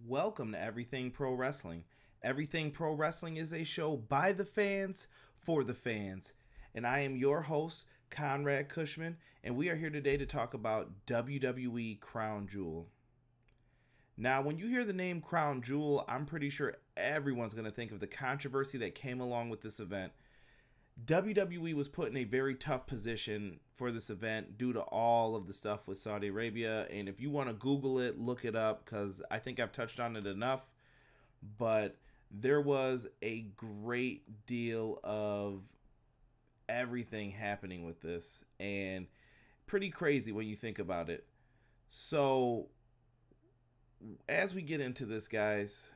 Welcome to Everything Pro Wrestling. Everything Pro Wrestling is a show by the fans, for the fans. And I am your host, Conrad Cushman, and we are here today to talk about WWE Crown Jewel. Now, when you hear the name Crown Jewel, I'm pretty sure everyone's going to think of the controversy that came along with this event. WWE was put in a very tough position for this event due to all of the stuff with Saudi Arabia. And if you want to Google it, look it up, because I think I've touched on it enough. But there was a great deal of everything happening with this, and pretty crazy when you think about it. So as we get into this, guys,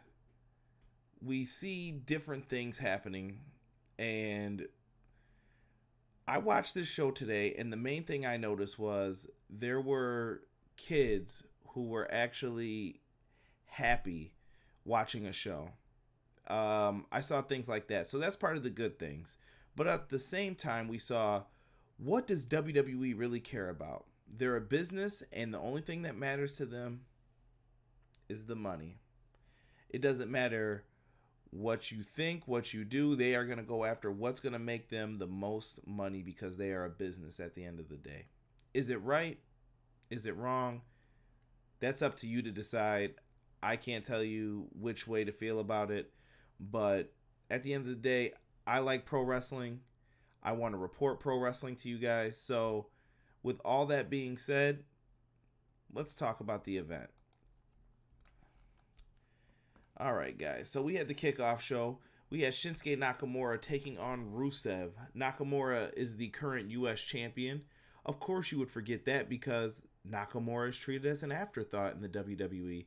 we see different things happening, and I watched this show today, and the main thing I noticed was there were kids who were actually happy watching a show. I saw things like that, so that's part of the good things. But at the same time, we saw, what does WWE really care about? They're a business, and the only thing that matters to them is the money. It doesn't matter what you think, what you do. They are going to go after what's going to make them the most money, because they are a business at the end of the day. Is it right? Is it wrong? That's up to you to decide. I can't tell you which way to feel about it, but at the end of the day, I like pro wrestling. I want to report pro wrestling to you guys. So with all that being said, let's talk about the event. All right, guys. So we had the kickoff show. We had Shinsuke Nakamura taking on Rusev. Nakamura is the current U.S. champion. Of course, you would forget that, because Nakamura is treated as an afterthought in the WWE.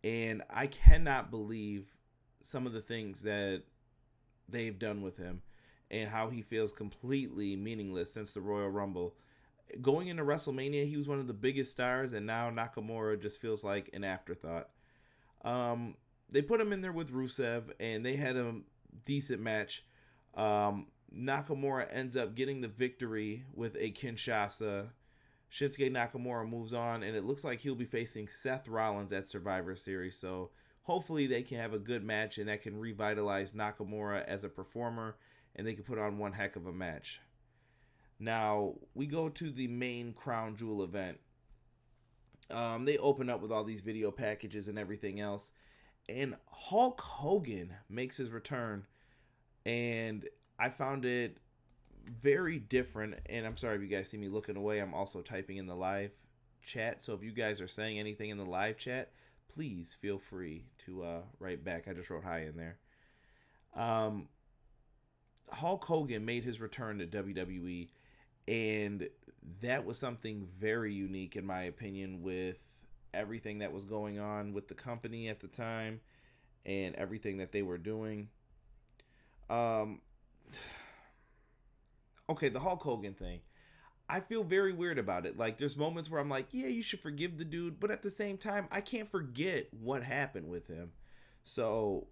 And I cannot believe some of the things that they've done with him and how he feels completely meaningless since the Royal Rumble. Going into WrestleMania, he was one of the biggest stars, and now Nakamura just feels like an afterthought. They put him in there with Rusev, and they had a decent match. Nakamura ends up getting the victory with a Kinshasa. Shinsuke Nakamura moves on, and it looks like he'll be facing Seth Rollins at Survivor Series. So hopefully they can have a good match, and that can revitalize Nakamura as a performer, and they can put on one heck of a match. Now, we go to the main Crown Jewel event. They open up with all these video packages and everything else. And Hulk Hogan makes his return, and I found it very different. And I'm sorry if you guys see me looking away. I'm also typing in the live chat, so if you guys are saying anything in the live chat, please feel free to write back. I just wrote hi in there. Hulk Hogan made his return to WWE, and that was something very unique in my opinion, with everything that was going on with the company at the time and everything that they were doing. Okay, the Hulk Hogan thing, I feel very weird about it. Like, there's moments where I'm like, yeah, you should forgive the dude, but at the same time, I can't forget what happened with him. So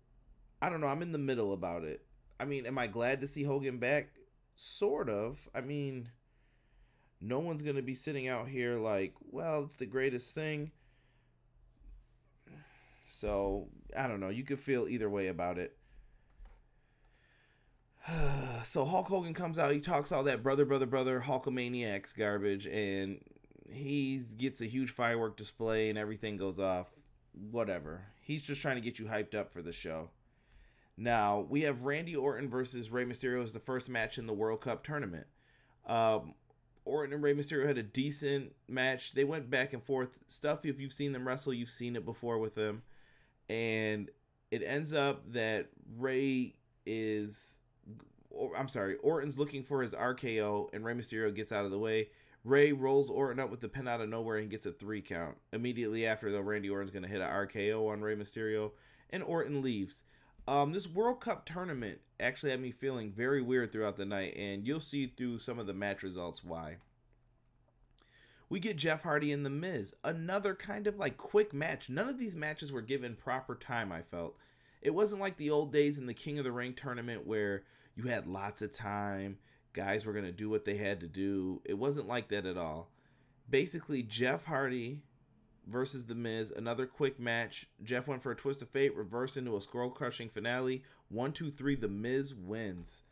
I don't know, I'm in the middle about it. I mean, am I glad to see Hogan back? Sort of. I mean, no one's gonna be sitting out here like, well, it's the greatest thing. So, I don't know. You could feel either way about it. So, Hulk Hogan comes out. He talks all that brother, Hulkamaniacs garbage. And he gets a huge firework display and everything goes off. Whatever. He's just trying to get you hyped up for the show. Now, we have Randy Orton versus Rey Mysterio as the first match in the World Cup tournament. Orton and Rey Mysterio had a decent match. They went back and forth. Stuff, if you've seen them wrestle, you've seen it before with them. And it ends up that Orton's looking for his RKO, and Rey Mysterio gets out of the way. Rey rolls Orton up with the pin out of nowhere and gets a 3 count. Immediately after, though, Randy Orton's going to hit an RKO on Rey Mysterio, and Orton leaves. This World Cup tournament actually had me feeling very weird throughout the night, and you'll see through some of the match results why. We get Jeff Hardy and The Miz. Another kind of like quick match. None of these matches were given proper time, I felt. It wasn't like the old days in the King of the Ring tournament where you had lots of time. Guys were going to do what they had to do. It wasn't like that at all. Basically, Jeff Hardy versus The Miz. Another quick match. Jeff went for a twist of fate, reversed into a skull-crushing finale. 1, 2, 3, The Miz wins.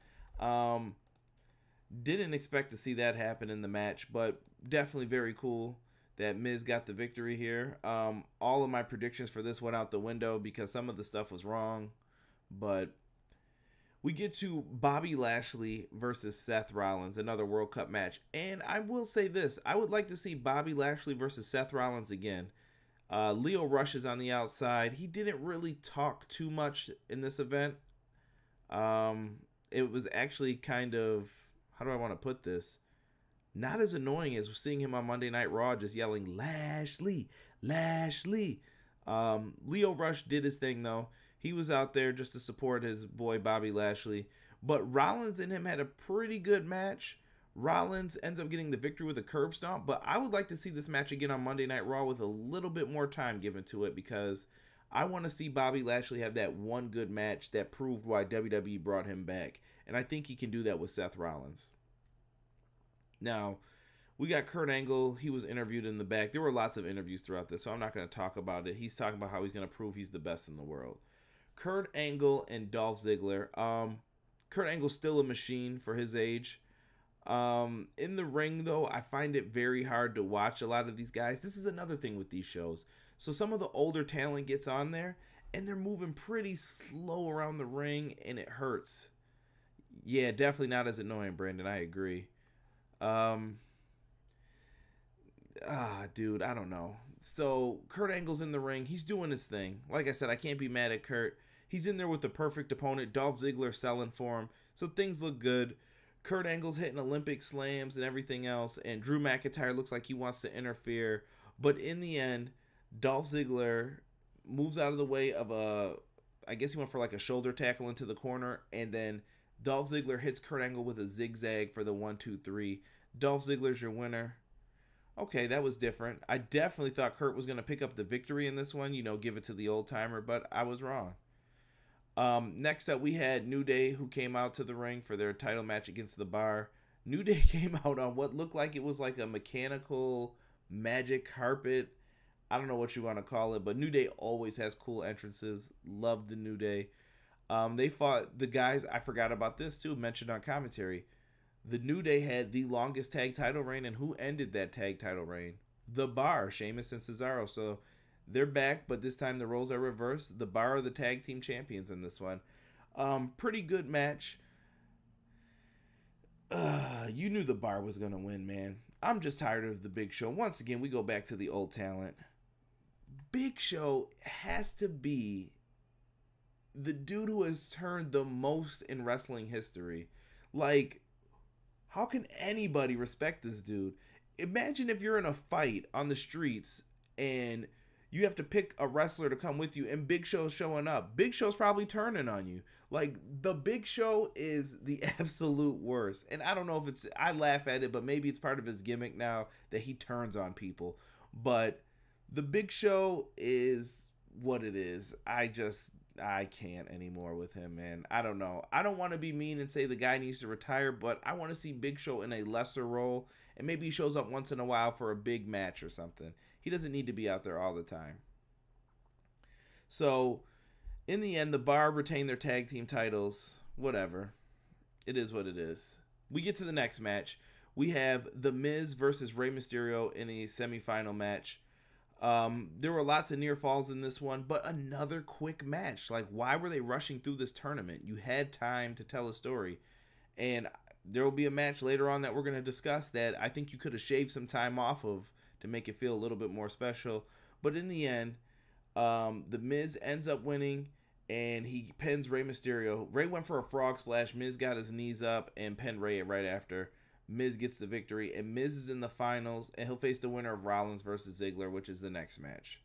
Didn't expect to see that happen in the match, but definitely very cool that Miz got the victory here. All of my predictions for this went out the window because some of the stuff was wrong, but we get to Bobby Lashley versus Seth Rollins, another World Cup match. And I will say this, I would like to see Bobby Lashley versus Seth Rollins again. Leo Rush is on the outside. He didn't really talk too much in this event. It was actually kind of, how do I want to put this? Not as annoying as seeing him on Monday Night Raw just yelling, Lashley, Lashley. Leo Rush did his thing, though. He was out there just to support his boy Bobby Lashley. But Rollins and him had a pretty good match. Rollins ends up getting the victory with a curb stomp. But I would like to see this match again on Monday Night Raw with a little bit more time given to it, because I want to see Bobby Lashley have that one good match that proved why WWE brought him back. And I think he can do that with Seth Rollins. Now, we got Kurt Angle. He was interviewed in the back. There were lots of interviews throughout this, so I'm not going to talk about it. He's talking about how he's going to prove he's the best in the world. Kurt Angle and Dolph Ziggler. Kurt Angle's still a machine for his age. In the ring, though, I find it very hard to watch a lot of these guys. This is another thing with these shows. So some of the older talent gets on there, and they're moving pretty slow around the ring, and it hurts. Yeah, definitely not as annoying, Brandon. I agree. Dude, I don't know. So Kurt Angle's in the ring. He's doing his thing. Like I said, I can't be mad at Kurt. He's in there with the perfect opponent. Dolph Ziggler selling for him. So things look good. Kurt Angle's hitting Olympic slams and everything else. And Drew McIntyre looks like he wants to interfere. But in the end, Dolph Ziggler moves out of the way of I guess he went for like a shoulder tackle into the corner. And then Dolph Ziggler hits Kurt Angle with a zigzag for the 1, 2, 3. Dolph Ziggler's your winner. Okay, that was different. I definitely thought Kurt was going to pick up the victory in this one, give it to the old timer, but I was wrong. Next up, we had New Day, who came out to the ring for their title match against The Bar. New Day came out on what looked like it was like a mechanical magic carpet. I don't know what you want to call it, but New Day always has cool entrances. Love the New Day. They fought the guys, I forgot about this too, mentioned on commentary. The New Day had the longest tag title reign, and who ended that tag title reign? The Bar, Sheamus and Cesaro. So they're back, but this time the roles are reversed. The Bar are the tag team champions in this one. Pretty good match. You knew the Bar was going to win, man. I'm just tired of the Big Show. Once again, we go back to the old talent. Big Show has to be the dude who has turned the most in wrestling history. Like, how can anybody respect this dude? Imagine if you're in a fight on the streets and you have to pick a wrestler to come with you and Big Show's showing up. Big Show's probably turning on you. Like, the Big Show is the absolute worst. And I don't know if I laugh at it, but maybe it's part of his gimmick now that he turns on people. But the Big Show is what it is. I can't anymore with him, man. I don't know. I don't want to be mean and say the guy needs to retire, but I want to see Big Show in a lesser role, and maybe he shows up once in a while for a big match or something. He doesn't need to be out there all the time. So, in the end, the Bar retained their tag team titles. Whatever. It is what it is. We get to the next match. We have The Miz versus Rey Mysterio in a semifinal match. There were lots of near falls in this one, but another quick match. Like, why were they rushing through this tournament? You had time to tell a story. And there will be a match later on that we're going to discuss that I think you could have shaved some time off of to make it feel a little bit more special. But in the end, The Miz ends up winning, and he pins Rey Mysterio. Rey went for a frog splash. Miz got his knees up and pinned Rey right after. Miz gets the victory, and Miz is in the finals, and he'll face the winner of Rollins versus Ziggler, which is the next match.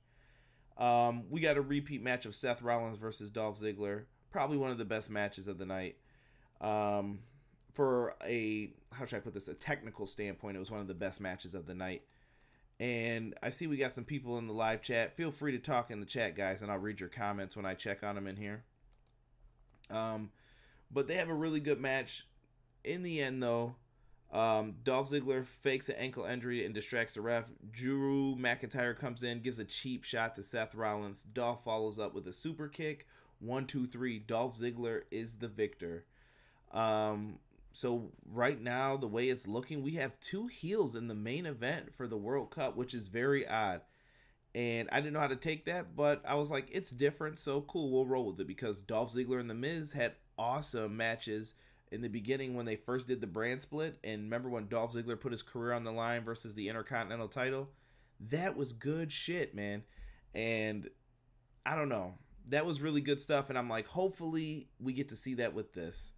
We got a repeat match of Seth Rollins versus Dolph Ziggler. Probably one of the best matches of the night. For a, how should I put this, a technical standpoint, it was one of the best matches of the night. And I see we got some people in the live chat. Feel free to talk in the chat, guys, and I'll read your comments when I check on them in here. But they have a really good match. In the end, though, Dolph Ziggler fakes an ankle injury and distracts the ref. Drew McIntyre comes in, gives a cheap shot to Seth Rollins. Dolph follows up with a super kick. 1, 2, 3. Dolph Ziggler is the victor. So right now, the way it's looking, we have 2 heels in the main event for the World Cup, which is very odd. And I didn't know how to take that, but I was like, it's different, so cool, we'll roll with it. Because Dolph Ziggler and The Miz had awesome matches in the beginning when they first did the brand split. And remember when Dolph Ziggler put his career on the line versus the Intercontinental title? That was good shit, man. And I don't know. That was really good stuff. And I'm like, hopefully we get to see that with this.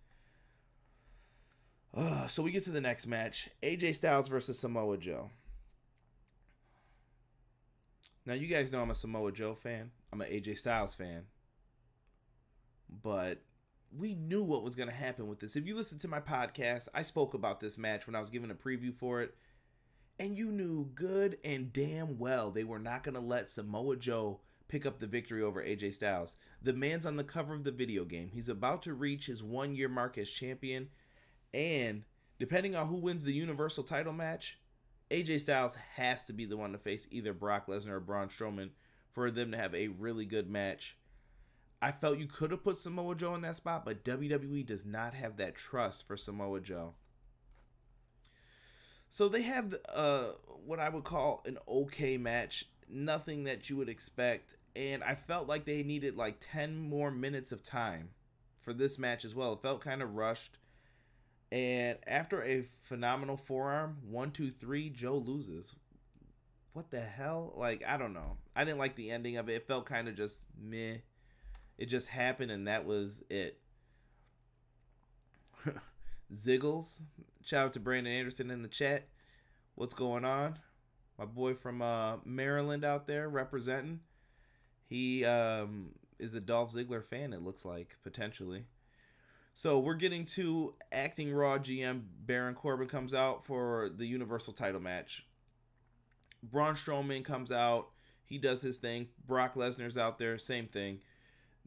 So we get to the next match. AJ Styles versus Samoa Joe. Now, you guys know I'm a Samoa Joe fan. I'm an AJ Styles fan. But we knew what was going to happen with this. If you listen to my podcast, I spoke about this match when I was giving a preview for it. And you knew good and damn well they were not going to let Samoa Joe pick up the victory over AJ Styles. The man's on the cover of the video game. He's about to reach his 1-year mark as champion. And depending on who wins the Universal title match, AJ Styles has to be the one to face either Brock Lesnar or Braun Strowman for them to have a really good match. I felt you could have put Samoa Joe in that spot, but WWE does not have that trust for Samoa Joe. So they have what I would call an okay match. Nothing that you would expect. And I felt like they needed like 10 more minutes of time for this match as well. It felt kind of rushed. And after a phenomenal forearm, 1, 2, 3, Joe loses. What the hell? Like, I don't know. I didn't like the ending of it. It felt kind of just meh. It just happened and that was it. Ziggles. Shout out to Brandon Anderson in the chat. What's going on? My boy from Maryland out there representing. He is a Dolph Ziggler fan, it looks like, potentially. So we're getting to acting Raw GM Baron Corbin comes out for the Universal title match. Braun Strowman comes out. He does his thing. Brock Lesnar's out there. Same thing.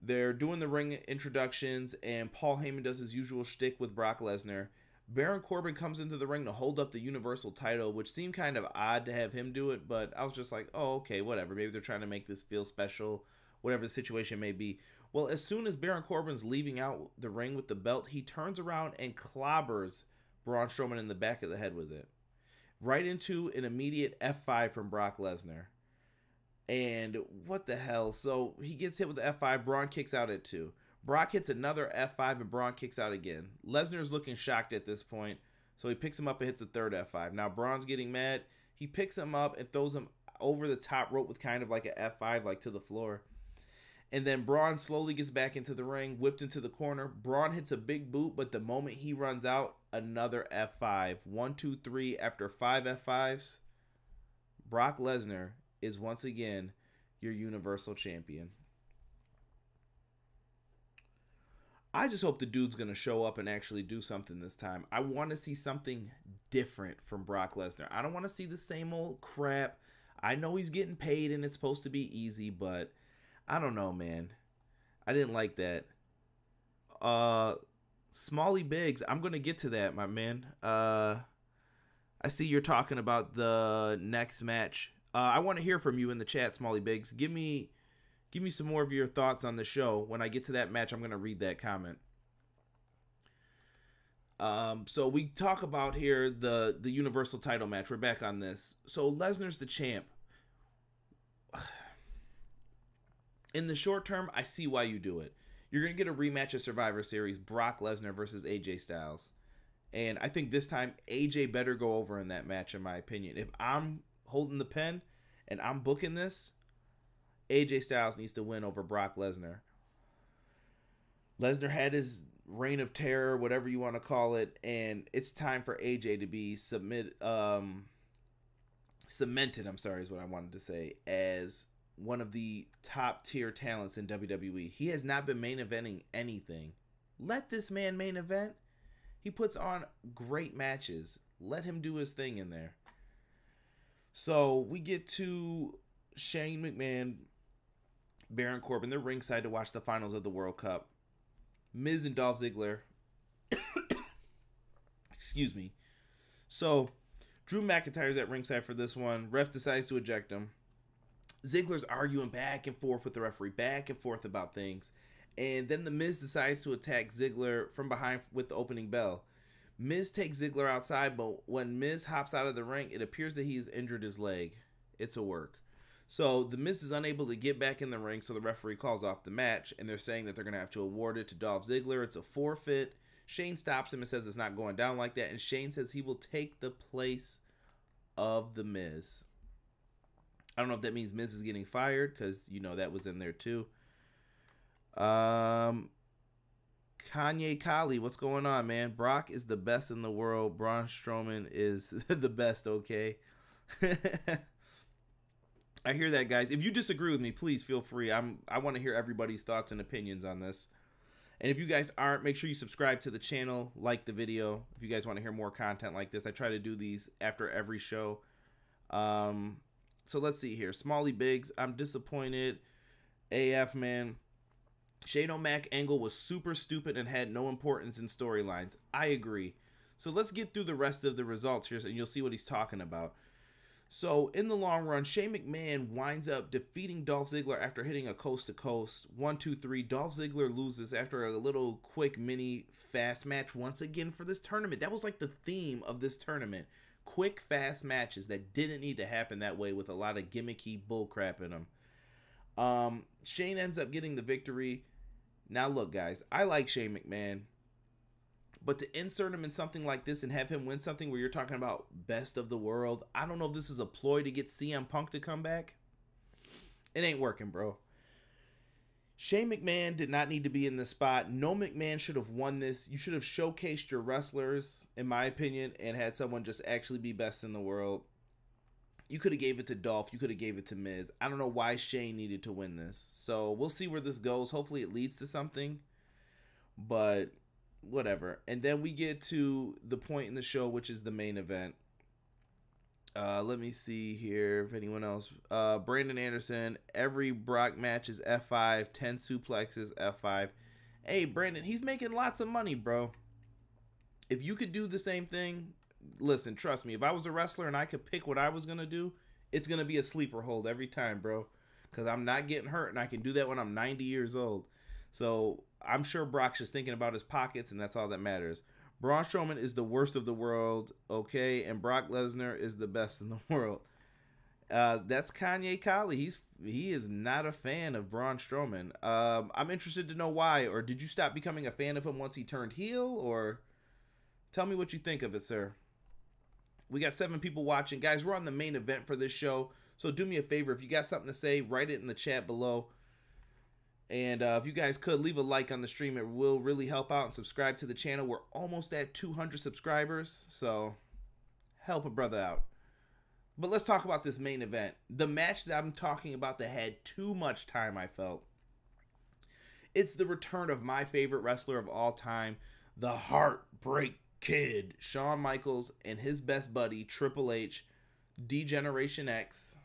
They're doing the ring introductions, and Paul Heyman does his usual shtick with Brock Lesnar. Baron Corbin comes into the ring to hold up the Universal title, which seemed kind of odd to have him do it, but I was just like, oh, okay, whatever. Maybe they're trying to make this feel special, whatever the situation may be. Well, as soon as Baron Corbin's leaving out the ring with the belt, he turns around and clobbers Braun Strowman in the back of the head with it. Right into an immediate F5 from Brock Lesnar. And what the hell? So he gets hit with the F5. Braun kicks out at 2. Brock hits another F5 and Braun kicks out again. Lesnar's looking shocked at this point. So he picks him up and hits a third F5. Now Braun's getting mad. He picks him up and throws him over the top rope with kind of like an F5 like to the floor. And then Braun slowly gets back into the ring, whipped into the corner. Braun hits a big boot, but the moment he runs out, another F5. 1, 2, 3. After 5 F5s, Brock Lesnar is once again your Universal Champion. I just hope the dude's going to show up and actually do something this time. I want to see something different from Brock Lesnar. I don't want to see the same old crap. I know he's getting paid and it's supposed to be easy, but I don't know, man. I didn't like that. Smalley Biggs, I'm going to get to that, my man. I see you're talking about the next match. I want to hear from you in the chat, Smalley Biggs. Give me some more of your thoughts on the show. When I get to that match, I'm going to read that comment. So we talk about here the Universal title match. We're back on this. So Lesnar's the champ. In the short term, I see why you do it. You're going to get a rematch of Survivor Series, Brock Lesnar versus AJ Styles. And I think this time, AJ better go over in that match, in my opinion. If I'm holding the pen and I'm booking this, AJ Styles needs to win over Brock Lesnar. Lesnar had his reign of terror, whatever you want to call it, and it's time for AJ to be cemented, is what I wanted to say, as one of the top tier talents in WWE. He has not been main eventing anything. Let this man main event. He puts on great matches. Let him do his thing in there. So we get to Shane McMahon, Baron Corbin. They're ringside to watch the finals of the World Cup. Miz and Dolph Ziggler, excuse me, So Drew McIntyre's at ringside for this one. Ref decides to eject him. Ziggler's arguing back and forth with the referee, back and forth about things. And then The Miz decides to attack Ziggler from behind with the opening bell. Miz takes Ziggler outside, but when Miz hops out of the ring, it appears that he's injured his leg. It's a work. So The Miz is unable to get back in the ring, so the referee calls off the match, and they're saying that they're going to have to award it to Dolph Ziggler. It's a forfeit. Shane stops him and says it's not going down like that, and Shane says he will take the place of The Miz. I don't know if that means Miz is getting fired, because, you know, that was in there too. Kanye Kali, what's going on, man? Brock is the best in the world. Braun Strowman is the best, okay? I hear that, guys. If you disagree with me, please feel free. I want to hear everybody's thoughts and opinions on this. And if you guys aren't, make sure you subscribe to the channel, like the video. If you guys want to hear more content like this, I try to do these after every show. So let's see here. Smalley Biggs, I'm disappointed. AF, man. Shane O'Mac angle was super stupid and had no importance in storylines. I agree. So let's get through the rest of the results here, and you'll see what he's talking about. So in the long run, Shane McMahon winds up defeating Dolph Ziggler after hitting a coast-to-coast. 1, 2, 3. Dolph Ziggler loses after a little quick mini fast match once again for this tournament. That was like the theme of this tournament. Quick, fast matches that didn't need to happen that way with a lot of gimmicky bullcrap in them. Shane ends up getting the victory. Now look, guys, I like Shane McMahon. But to insert him in something like this and have him win something where you're talking about best of the world, I don't know if this is a ploy to get CM Punk to come back. It ain't working, bro. Shane McMahon did not need to be in this spot. No McMahon should have won this. You should have showcased your wrestlers, in my opinion, and had someone just actually be best in the world. You could have gave it to Dolph. You could have gave it to Miz. I don't know why Shane needed to win this. So we'll see where this goes. Hopefully it leads to something. But whatever. And then we get to the point in the show, which is the main event. Let me see here if anyone else. Brandon Anderson, every Brock match is F5, 10 suplexes, F5. Hey, Brandon, he's making lots of money, bro. If you could do the same thing, listen, trust me, if I was a wrestler and I could pick what I was going to do, it's going to be a sleeper hold every time, bro. Because I'm not getting hurt, and I can do that when I'm 90 years old. So I'm sure Brock's just thinking about his pockets, and that's all that matters. Braun Strowman is the worst of the world, okay? And Brock Lesnar is the best in the world. That's Kanye Kali. He is not a fan of Braun Strowman. I'm interested to know why. Or did you stop becoming a fan of him once he turned heel? Or tell me what you think of it, sir. We got 7 people watching. Guys, we're on the main event for this show. So do me a favor. If you got something to say, write it in the chat below. And if you guys could, leave a like on the stream. It will really help out, and subscribe to the channel. We're almost at 200 subscribers, so help a brother out. But let's talk about this main event. The match that I'm talking about that had too much time, I felt. It's the return of my favorite wrestler of all time, the Heartbreak Kid, Shawn Michaels, and his best buddy, Triple H, D-Generation X,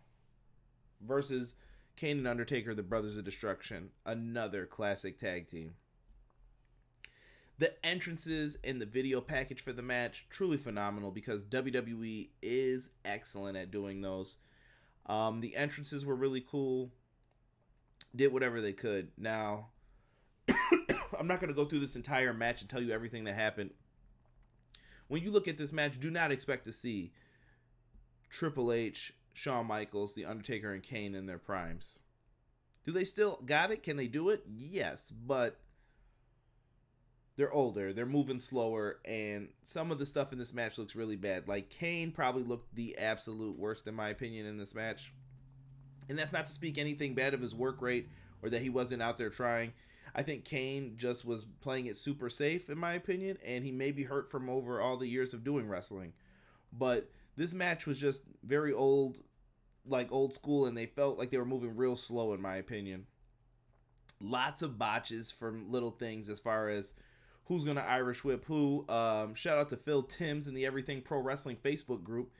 versus Kane and Undertaker, the Brothers of Destruction. Another classic tag team. The entrances and the video package for the match, truly phenomenal, because WWE is excellent at doing those. The entrances were really cool. Did whatever they could. Now, I'm not going to go through this entire match and tell you everything that happened. When you look at this match, do not expect to see Triple H, Shawn Michaels, The Undertaker, and Kane in their primes. Do they still got it? Can they do it? Yes, but they're older. They're moving slower, and some of the stuff in this match looks really bad. Like, Kane probably looked the absolute worst, in my opinion, in this match. And that's not to speak anything bad of his work rate or that he wasn't out there trying. I think Kane just was playing it super safe, in my opinion, and he may be hurt from over all the years of doing wrestling. But this match was just very old, like old school, and they felt like they were moving real slow, in my opinion. Lots of botches from little things as far as who's going to Irish whip who. Shout out to Phil Timms in the Everything Pro Wrestling Facebook group.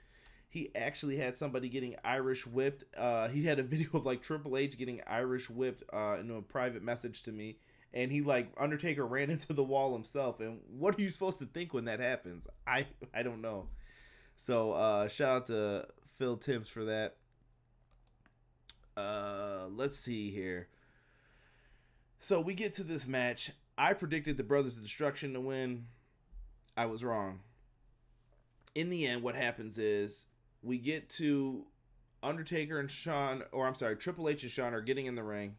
He actually had somebody getting Irish whipped. He had a video of like Triple H getting Irish whipped in a private message to me. And he, like, Undertaker ran into the wall himself. And what are you supposed to think when that happens? I don't know. So shout out to Phil Timms for that. Let's see here. So we get to this match. I predicted the Brothers of Destruction to win. I was wrong. In the end, what happens is we get to Undertaker and Shawn, or I'm sorry, Triple H and Shawn are getting in the ring.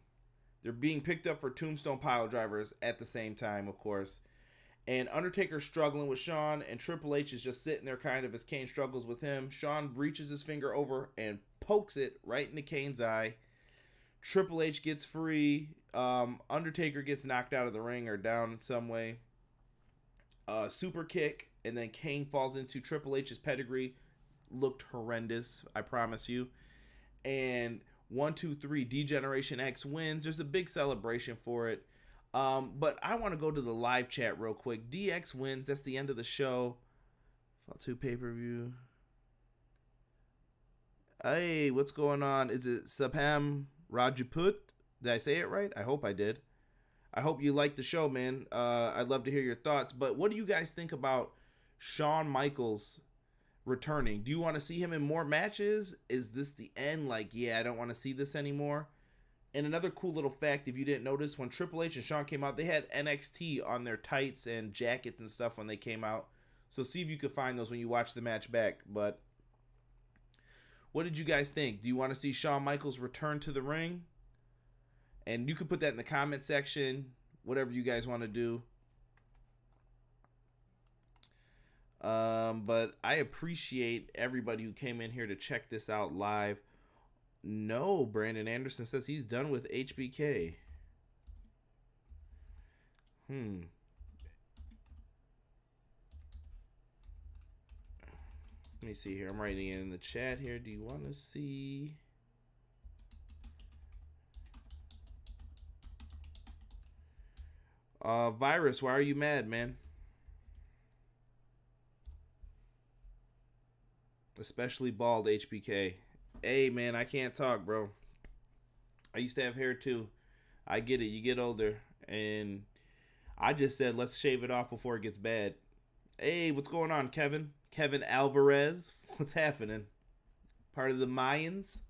They're being picked up for tombstone pile drivers at the same time, of course. And Undertaker's struggling with Shawn, and Triple H is just sitting there kind of as Kane struggles with him. Shawn reaches his finger over and pokes it right into Kane's eye. Triple H gets free. Undertaker gets knocked out of the ring or down in some way. Super kick, and then Kane falls into Triple H's pedigree. Looked horrendous, I promise you. And 1, 2, 3, D-Generation X wins. There's a big celebration for it. But I want to go to the live chat real quick. DX wins. That's the end of the show. Fall 2 pay-per-view. Hey, what's going on? Is it Sabham Rajput? Did I say it right? I hope I did. I hope you liked the show, man. I'd love to hear your thoughts. But what do you guys think about Shawn Michaels returning? Do you want to see him in more matches? Is this the end? Like, yeah, I don't want to see this anymore. And another cool little fact, if you didn't notice, when Triple H and Shawn came out, they had NXT on their tights and jackets and stuff when they came out. So see if you could find those when you watch the match back. But what did you guys think? Do you want to see Shawn Michaels return to the ring? And you can put that in the comment section, whatever you guys want to do. But I appreciate everybody who came in here to check this out live. No, Brandon Anderson says he's done with HBK. Let me see here. I'm writing in the chat here. Do you want to see... Virus, why are you mad, man? Especially bald HBK. Hey, man, I can't talk, bro. I used to have hair, too. I get it. You get older. And I just said, let's shave it off before it gets bad. Hey, what's going on, Kevin? Kevin Alvarez. What's happening? Part of the Mayans?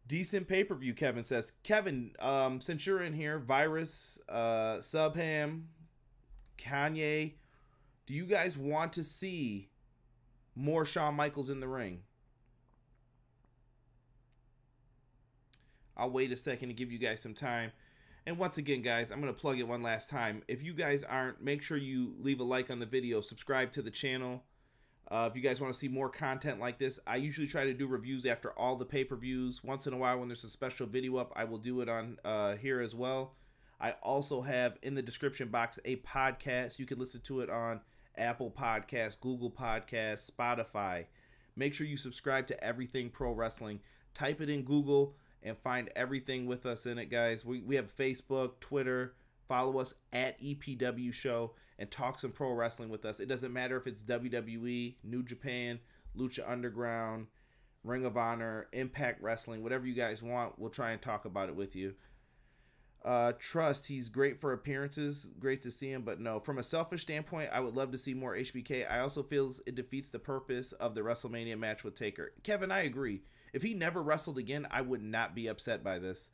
Decent pay-per-view, Kevin says. Kevin, since you're in here, Virus, Subham, Kanye, do you guys want to see more Shawn Michaels in the ring? I'll wait a second to give you guys some time. And once again, guys, I'm going to plug it one last time. If you guys aren't, make sure you leave a like on the video, subscribe to the channel. If you guys want to see more content like this, I usually try to do reviews after all the pay-per-views. Once in a while when there's a special video up, I will do it on here as well. I also have in the description box a podcast. You can listen to it on Apple Podcasts, Google Podcasts, Spotify. Make sure you subscribe to Everything Pro Wrestling. Type it in Google and find everything with us in it, guys. We have Facebook, Twitter. Follow us at EPW Show and talk some pro wrestling with us. It doesn't matter if it's WWE, New Japan, Lucha Underground, Ring of Honor, Impact Wrestling, whatever you guys want. We'll try and talk about it with you. Trust, he's great for appearances. Great to see him, but no. From a selfish standpoint, I would love to see more HBK. I also feel it defeats the purpose of the WrestleMania match with Taker. Kevin, I agree. If he never wrestled again, I would not be upset by this.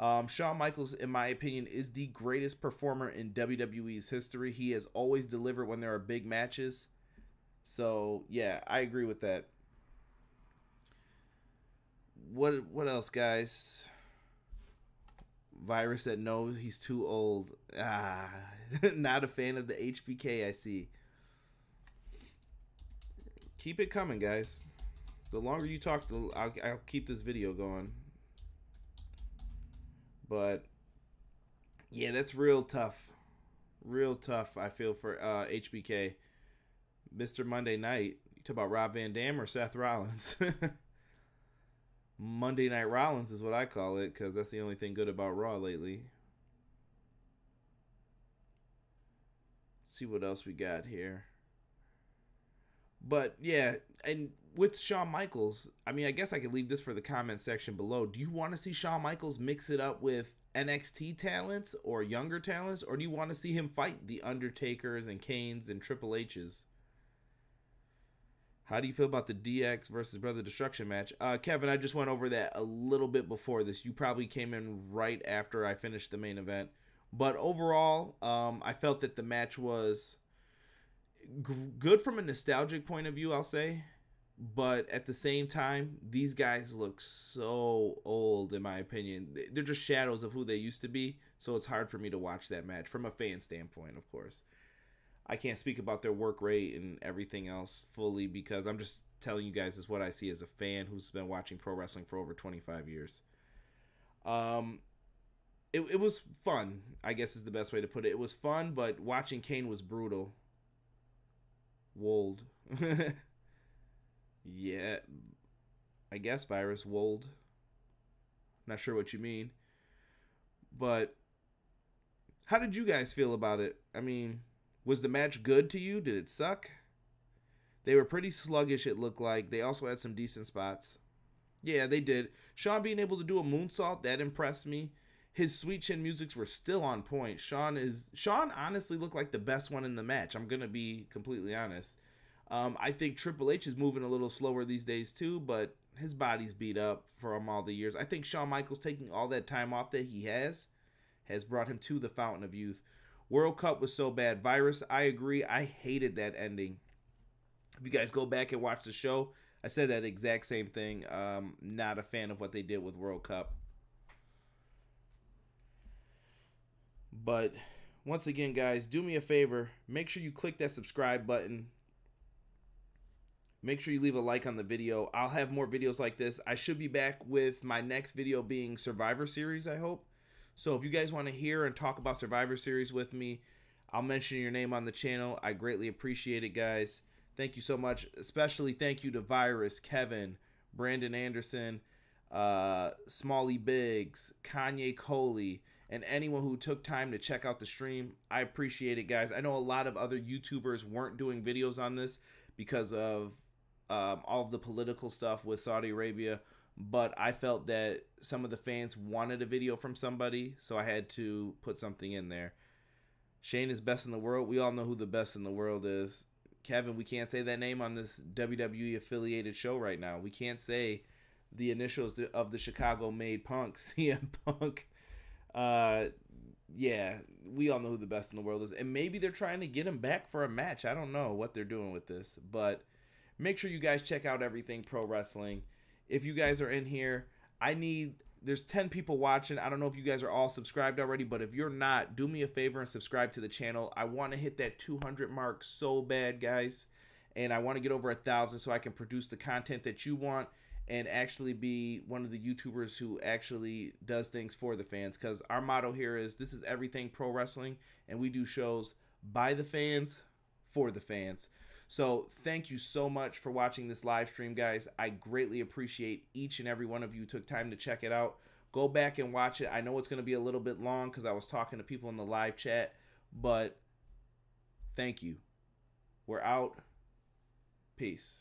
Shawn Michaels, in my opinion, is the greatest performer in WWE's history. He has always delivered when there are big matches. So, yeah, I agree with that. What else, guys? Virus said no, he's too old. Not a fan of the HBK, I see. Keep it coming, guys. The longer you talk, I'll keep this video going. But yeah, that's real tough. Real tough, I feel, for HBK. Mr. Monday Night. You talk about Rob Van Dam or Seth Rollins? Monday Night Rollins is what I call it, because that's the only thing good about Raw lately. Let's see what else we got here. But yeah, and with Shawn Michaels, I mean, I guess I could leave this for the comment section below. Do you want to see Shawn Michaels mix it up with NXT talents or younger talents? Or do you want to see him fight the Undertakers and Kanes and Triple H's? How do you feel about the DX versus Brother Destruction match? Kevin, I just went over that a little bit before this. You probably came in right after I finished the main event. But overall, I felt that the match was good from a nostalgic point of view, I'll say. But at the same time, these guys look so old, in my opinion. They're just shadows of who they used to be. So it's hard for me to watch that match from a fan standpoint, of course. I can't speak about their work rate and everything else fully because I'm just telling you guys is what I see as a fan who's been watching pro wrestling for over 25 years. It was fun, I guess is the best way to put it. It was fun, but watching Kane was brutal. Wold. Yeah, I guess virus. Wold. Not sure what you mean. But how did you guys feel about it? I mean, was the match good to you? Did it suck? They were pretty sluggish, it looked like. They also had some decent spots. Yeah, they did. Shawn being able to do a moonsault, that impressed me. His sweet chin musics were still on point. Shawn honestly looked like the best one in the match. I'm going to be completely honest. I think Triple H is moving a little slower these days too, but his body's beat up from all the years. I think Shawn Michaels taking all that time off that he has brought him to the fountain of youth. World Cup was so bad. Virus, I agree. I hated that ending. If you guys go back and watch the show, I said that exact same thing. Not a fan of what they did with World Cup. But once again, guys, do me a favor. Make sure you click that subscribe button. Make sure you leave a like on the video. I'll have more videos like this. I should be back with my next video being Survivor Series, I hope. So if you guys want to hear and talk about Survivor Series with me, I'll mention your name on the channel. I greatly appreciate it, guys. Thank you so much. Especially thank you to Virus, Kevin, Brandon Anderson, Smalley Biggs, Kanye Coley, and anyone who took time to check out the stream. I appreciate it, guys. I know a lot of other YouTubers weren't doing videos on this because of all of the political stuff with Saudi Arabia, but I felt that some of the fans wanted a video from somebody, so I had to put something in there. Shane is best in the world. We all know who the best in the world is. Kevin, we can't say that name on this WWE affiliated show right now. We can't say the initials of the Chicago made Punk, CM Punk. Yeah, we all know who the best in the world is, and maybe they're trying to get him back for a match. I don't know what they're doing with this, but make sure you guys check out Everything Pro Wrestling. If you guys are in here, there's 10 people watching. I don't know if you guys are all subscribed already, but if you're not, do me a favor and subscribe to the channel. I want to hit that 200 mark so bad, guys. And I want to get over 1,000 so I can produce the content that you want and actually be one of the YouTubers who actually does things for the fans. Because our motto here is, this is Everything Pro Wrestling, and we do shows by the fans, for the fans. So thank you so much for watching this live stream, guys. I greatly appreciate each and every one of you who took time to check it out. Go back and watch it. I know it's going to be a little bit long because I was talking to people in the live chat, but thank you. We're out. Peace.